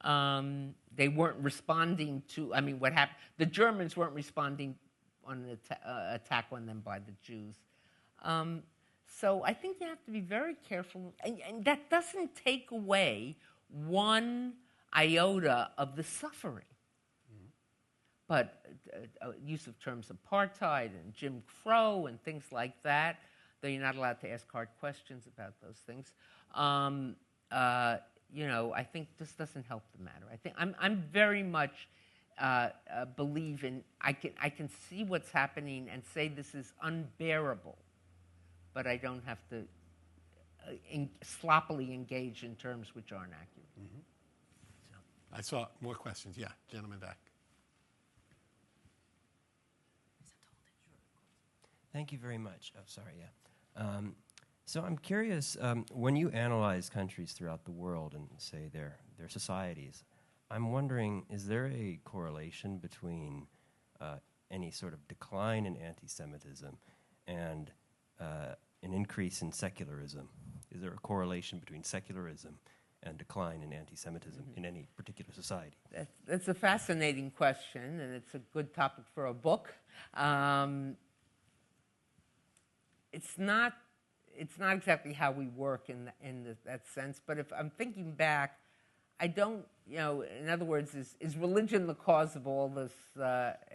[SPEAKER 3] They weren't responding to. What happened? The Germans weren't responding on an attack on them by the Jews. So I think you have to be very careful, and that doesn't take away one iota of the suffering. Mm-hmm. But use of terms apartheid and Jim Crow and things like that, though you're not allowed to ask hard questions about those things, I think this doesn't help the matter. I think I'm very much believe in, I can see what's happening and say this is unbearable, but I don't have to sloppily engage in terms which aren't accurate. Mm-hmm.
[SPEAKER 2] So. I saw more questions. Yeah, gentleman back.
[SPEAKER 7] Thank you very much. Oh, sorry, yeah. So I'm curious, when you analyze countries throughout the world and say their societies, I'm wondering, is there a correlation between any sort of decline in anti-Semitism and an increase in secularism? Is there a correlation between secularism and decline in anti-Semitism in any particular society?
[SPEAKER 3] That's a fascinating question, and it's a good topic for a book. It's not exactly how we work in that sense, but if I'm thinking back, I don't, in other words, is religion the cause of all this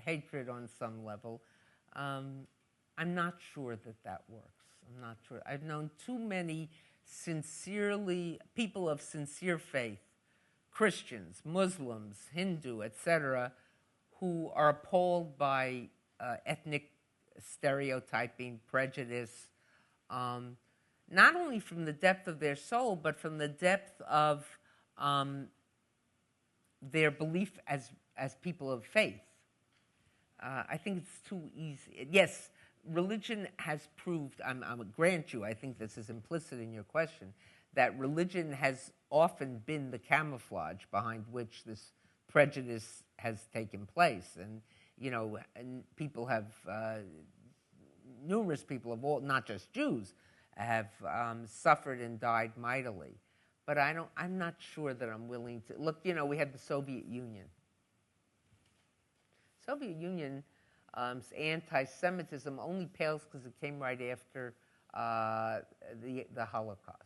[SPEAKER 3] hatred on some level? I'm not sure that works. I'm not sure. I've known too many people of sincere faith, Christians, Muslims, Hindu, etc., who are appalled by ethnic stereotyping, prejudice, not only from the depth of their soul, but from the depth of their belief as people of faith. I think it's too easy. Yes, religion has proved, I grant you, I think this is implicit in your question, that religion has often been the camouflage behind which this prejudice has taken place. And, and people have, numerous people of all, not just Jews, have suffered and died mightily. But I'm not sure that I'm willing to, look, we had the Soviet Union. Soviet Union's anti-Semitism only pales because it came right after the Holocaust.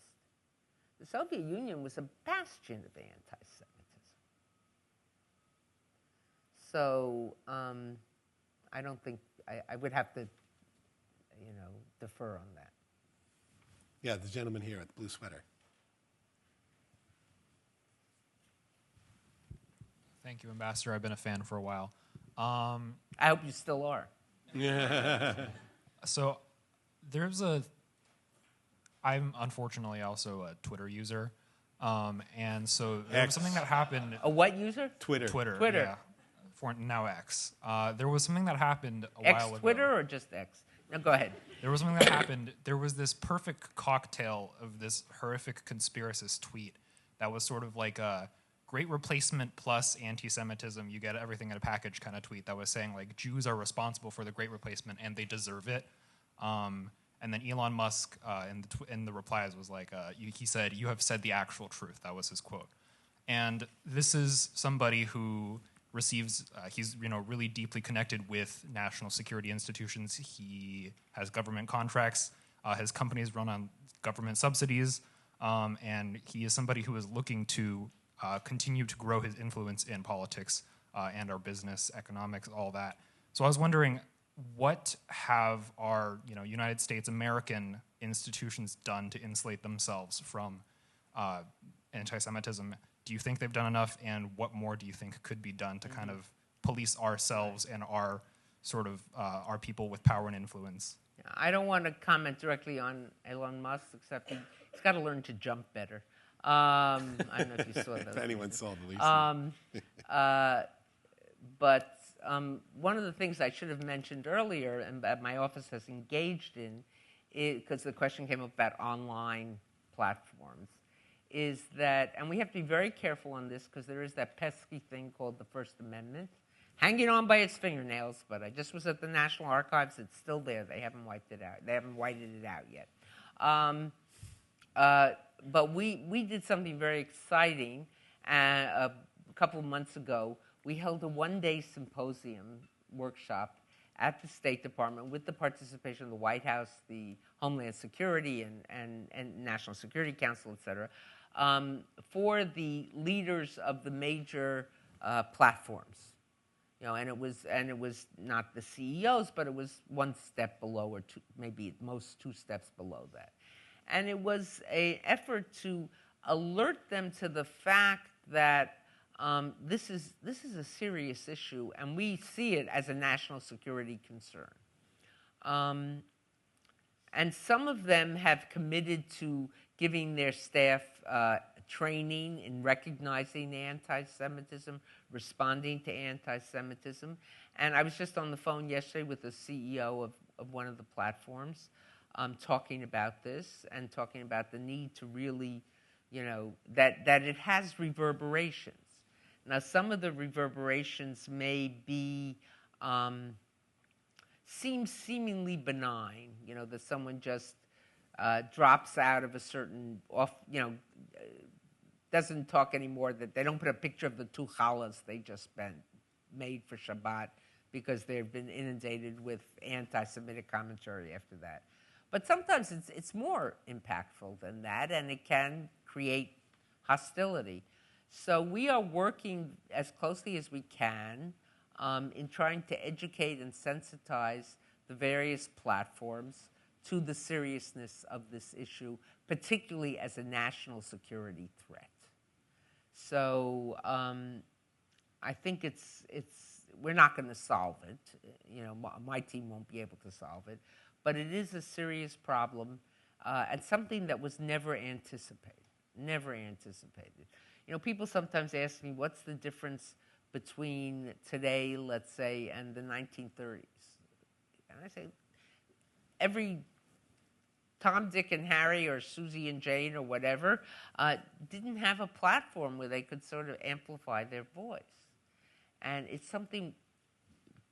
[SPEAKER 3] The Soviet Union was a bastion of anti-Semitism. So I don't think, I would have to, defer on that.
[SPEAKER 2] Yeah, the gentleman here with the blue sweater.
[SPEAKER 8] Thank you, Ambassador. I've been a fan for a while.
[SPEAKER 3] I hope you still are.
[SPEAKER 8] So I'm unfortunately also a Twitter user. And so there was something that happened.
[SPEAKER 3] A what user?
[SPEAKER 2] Twitter.
[SPEAKER 8] Twitter. Yeah, for now X. There was something that happened a while ago.
[SPEAKER 3] Twitter or just X? No, go ahead.
[SPEAKER 8] There was something that happened. There was this perfect cocktail of this horrific conspiracist tweet that was sort of like a great replacement plus anti-Semitism, you get everything in a package kind of tweet that was saying, like, Jews are responsible for the great replacement and they deserve it. And then Elon Musk in the replies was like, he said, "You have said the actual truth." That was his quote. And this is somebody who receives, he's really deeply connected with national security institutions. He has government contracts. His companies run on government subsidies. And he is somebody who is looking to continue to grow his influence in politics and our business, economics, all that. So I was wondering, what have our United States American institutions done to insulate themselves from anti-Semitism? Do you think they've done enough, and what more do you think could be done to kind of police ourselves and our sort of our people with power and influence?
[SPEAKER 3] I don't want to comment directly on Elon Musk, except he's got to learn to jump better. I don't know if you saw those.
[SPEAKER 2] If anyone saw the least.
[SPEAKER 3] But one of the things I should have mentioned earlier, and that my office has engaged in, because the question came up about online platforms, is that, and we have to be very careful on this because there is that pesky thing called the First Amendment, hanging on by its fingernails, but I just was at the National Archives. It's still there. They haven't wiped it out. They haven't whited it out yet. But we did something very exciting. A couple of months ago, we held a one-day symposium workshop at the State Department with the participation of the White House, the Homeland Security, and National Security Council, et cetera, for the leaders of the major platforms. And it was not the CEOs, but it was one step below, or two, maybe at most 2 steps below that. And it was an effort to alert them to the fact that this is a serious issue, and we see it as a national security concern. And some of them have committed to giving their staff training in recognizing anti-Semitism, responding to anti-Semitism. And I was just on the phone yesterday with the CEO of one of the platforms, talking about this and talking about the need to really, that it has reverberations. Now, some of the reverberations may be, seem seemingly benign, that someone just drops out of a certain doesn't talk anymore, that they don't put a picture of the two challahs they just made for Shabbat, because they've been inundated with anti-Semitic commentary after that. But sometimes it's more impactful than that, and it can create hostility. So we are working as closely as we can in trying to educate and sensitize the various platforms to the seriousness of this issue, particularly as a national security threat. So I think we're not going to solve it. You know, my team won't be able to solve it, but it is a serious problem and something that was never anticipated. Never anticipated. You know, people sometimes ask me, what's the difference between today, let's say, and the 1930s? And I say, every Tom, Dick, and Harry, or Susie and Jane, or whatever, didn't have a platform where they could sort of amplify their voice. And it's something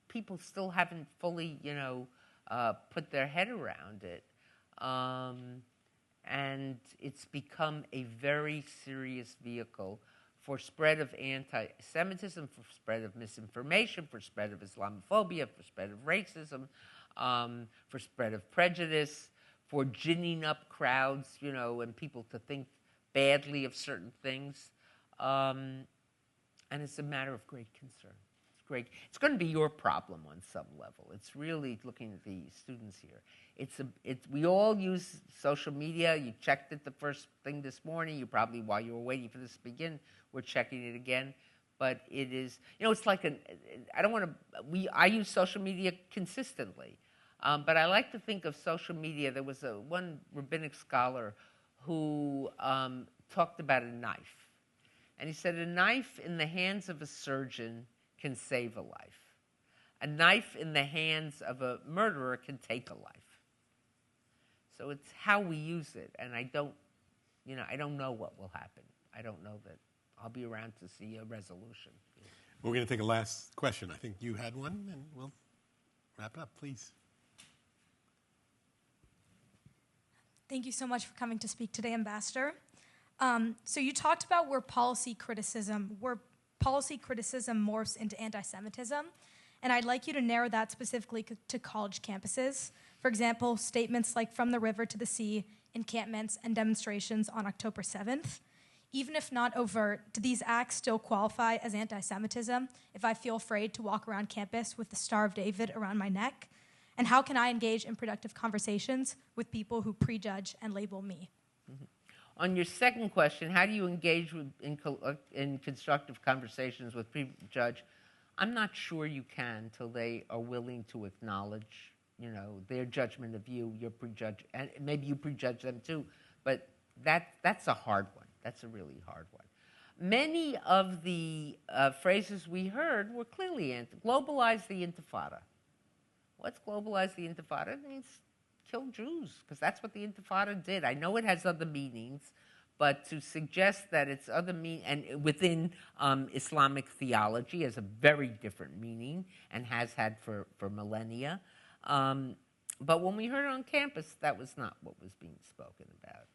[SPEAKER 3] people still haven't fully, put their head around it. And it's become a very serious vehicle for spread of anti-Semitism, for spread of misinformation, for spread of Islamophobia, for spread of racism, for spread of prejudice, for ginning up crowds, and people to think badly of certain things. And it's a matter of great concern. It's great. It's going to be your problem on some level. It's really, looking at the students here, we all use social media. You checked it the first thing this morning. You probably, while you were waiting for this to begin, were checking it again. But it is, it's like I use social media consistently. But I like to think of social media. There was one rabbinic scholar who talked about a knife. And he said, a knife in the hands of a surgeon can save a life. A knife in the hands of a murderer can take a life. So it's how we use it. And I don't know what will happen. I don't know that I'll be around to see a resolution.
[SPEAKER 2] We're going to take a last question. I think you had one, and we'll wrap up, please.
[SPEAKER 9] Thank you so much for coming to speak today, Ambassador. So you talked about where policy criticism morphs into anti-Semitism, and I'd like you to narrow that specifically to college campuses. For example, statements like "from the river to the sea," encampments, and demonstrations on October 7th. Even if not overt, do these acts still qualify as anti-Semitism if I feel afraid to walk around campus with the Star of David around my neck? And how can I engage in productive conversations with people who prejudge and label me?
[SPEAKER 3] Mm-hmm. On your second question, how do you engage in constructive conversations with prejudge? I'm not sure you can till they are willing to acknowledge, their judgment of you, your prejudge, and maybe you prejudge them too. But that's a hard one. That's a really hard one. Many of the phrases we heard were clearly globalize the Intifada. What's globalize the Intifada? It means kill Jews, because that's what the Intifada did. I know it has other meanings, but to suggest that it's other and within Islamic theology has a very different meaning and has had for millennia. But when we heard it on campus, that was not what was being spoken about.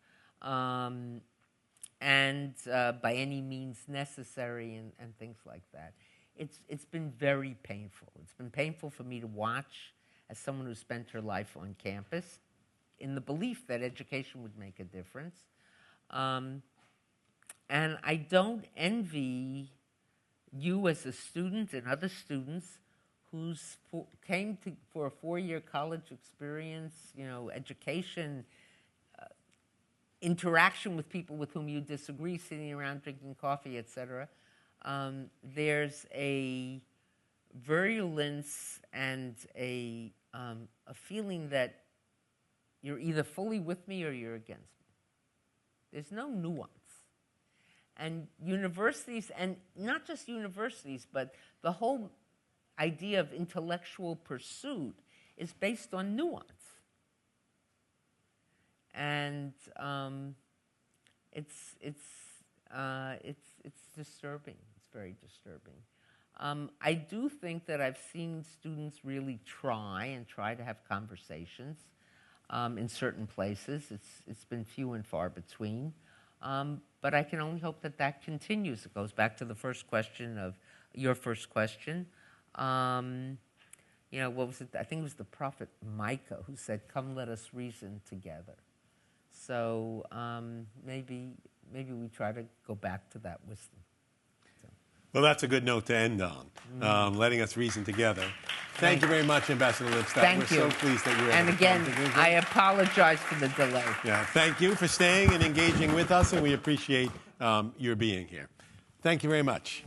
[SPEAKER 3] And by any means necessary and things like that. It's been very painful. It's been painful for me to watch as someone who spent her life on campus in the belief that education would make a difference. And I don't envy you as a student and other students who came for a 4-year college experience, education, interaction with people with whom you disagree, sitting around drinking coffee, etc. There's a virulence and a feeling that you're either fully with me or you're against me. There's no nuance. And universities, and not just universities, but the whole idea of intellectual pursuit is based on nuance. And it's disturbing. It's very disturbing. I do think that I've seen students really try to have conversations in certain places. It's been few and far between. But I can only hope that that continues. It goes back to the first question of your first question. You know, what was it? I think it was the prophet Micah who said, "Come, let us reason together." So maybe we try to go back to that wisdom.
[SPEAKER 2] Well, that's a good note to end on, letting us reason together. Thank you very much, Ambassador Lipstadt.
[SPEAKER 3] Thank you.
[SPEAKER 2] We're so pleased that you're
[SPEAKER 3] And
[SPEAKER 2] able to come
[SPEAKER 3] again,
[SPEAKER 2] to visit.
[SPEAKER 3] I apologize for the delay.
[SPEAKER 2] Yeah, thank you for staying and engaging with us, and we appreciate your being here. Thank you very much.